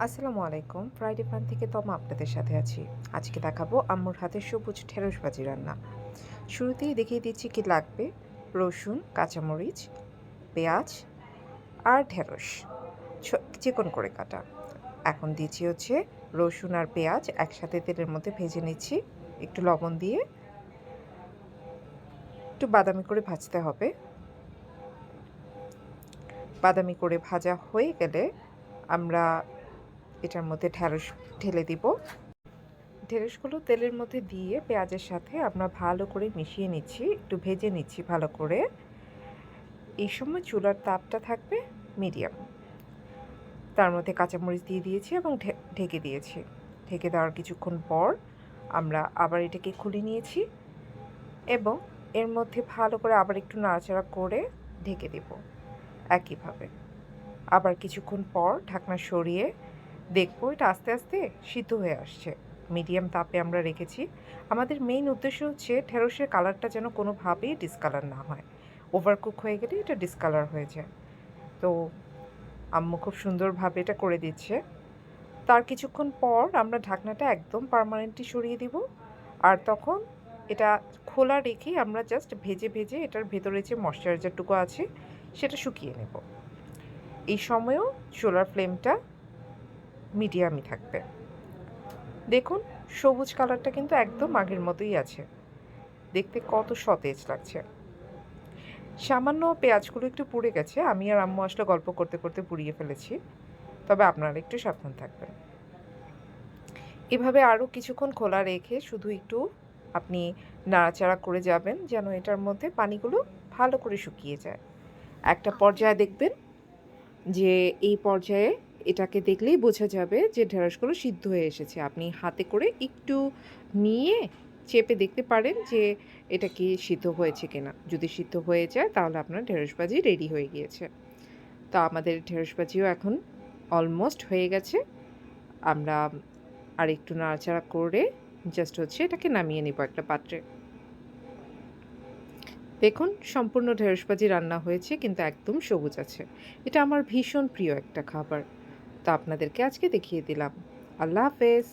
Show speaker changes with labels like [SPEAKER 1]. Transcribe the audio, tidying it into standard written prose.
[SPEAKER 1] আসসালামু আলাইকুম। Friday fun থেকে তমা আপনাদের সাথে আছি। আজকে দেখাবো আম্মুর হাতের সবুজ ঢেঁড়স ভাজি রান্না। শুরুতেই দেখিয়ে দিচ্ছি কি লাগবে। রসুন, কাঁচামরিচ, পেঁয়াজ আর ঢেঁড়স চিকন করে কাটা। এখন দিচ্ছি হচ্ছে রসুন আর পেঁয়াজ একসাথে তেলের মধ্যে ভেজে নিচ্ছি। একটু লবণ দিয়ে একটু বাদামি করে ভাজতে হবে। বাদামি করে ভাজা হয়ে গেলে আমরা এটার মধ্যে ঢেঁড়স ঢেলে দিব। ঢেঁড়সগুলো তেলের মধ্যে দিয়ে পেঁয়াজের সাথে আমরা ভালো করে মিশিয়ে নিচ্ছি, একটু ভেজে নিচ্ছি ভালো করে। এই সময় চুলার তাপটা থাকবে মিডিয়াম। তার মধ্যে কাঁচামরিচ দিয়ে দিয়েছি এবং ঢেকে দিয়েছি। ঢেকে দেওয়ার কিছুক্ষণ পর আমরা আবার এটাকে খুলে নিয়েছি এবং এর মধ্যে ভালো করে আবার একটু নাড়াচাড়া করে ঢেকে দেব একইভাবে। আবার কিছুক্ষণ পর ঢাকনা সরিয়ে দেখবো এটা আস্তে আস্তে সিদ্ধ হয়ে আসছে। মিডিয়াম তাপে আমরা রেখেছি। আমাদের মেইন উদ্দেশ্য হচ্ছে ঢেঁড়সের কালারটা যেন কোনোভাবেই ডিসকালার না হয়। ওভারকুক হয়ে গেলে এটা ডিসকালার হয়ে যায়। তো আম্মু খুব সুন্দরভাবে এটা করে দিচ্ছে। তার কিছুক্ষণ পর আমরা ঢাকনাটা একদম পার্মানেন্টলি সরিয়ে দিব। আর তখন এটা খোলা রেখেই আমরা জাস্ট ভেজে ভেজে এটার ভেতরে যে ময়েশ্চারাইজারটুকু আছে সেটা শুকিয়ে নেব। এই সময়েও চুলার ফ্লেমটা মিডিয়ামই থাকবে। দেখুন সবুজ কালারটা কিন্তু একদম আগের মতোই আছে। দেখতে কত সতেজ লাগছে। সামান্য পেঁয়াজগুলো একটু পুড়ে গেছে। আমি আর আম্মু আসলে গল্প করতে করতে পুড়িয়ে ফেলেছি। তবে আপনারা একটু সাবধান থাকবেন। এভাবে আরও কিছুক্ষণ খোলা রেখে শুধু একটু আপনি নাড়াচাড়া করে যাবেন যেন এটার মধ্যে পানিগুলো ভালো করে শুকিয়ে যায়। একটা পর্যায়ে দেখবেন যে এই পর্যায়ে এটাকে দেখলেই বোঝা যাবে যে ঢেঁড়সগুলো সিদ্ধ হয়ে এসেছে। আপনি হাতে করে একটু নিয়ে চেপে দেখতে পারেন যে এটা কি সিদ্ধ হয়েছে কিনা। যদি সিদ্ধ হয়ে যায় তাহলে আপনার ঢেঁড়স ভাজি রেডি হয়ে গিয়েছে। তো আমাদের ঢেঁড়স ভাজিও এখন অলমোস্ট হয়ে গেছে। আমরা আর একটু নাড়াচাড়া করে জাস্ট হচ্ছে এটাকে নামিয়ে নিব একটা পাত্রে। দেখুন সম্পূর্ণ ঢেঁড়স ভাজি রান্না হয়েছে কিন্তু একদম সবুজ আছে। এটা আমার ভীষণ প্রিয় একটা খাবার। তো আপনাদেরকে আজকে দেখিয়ে দিলাম। আল্লাহ হাফেজ।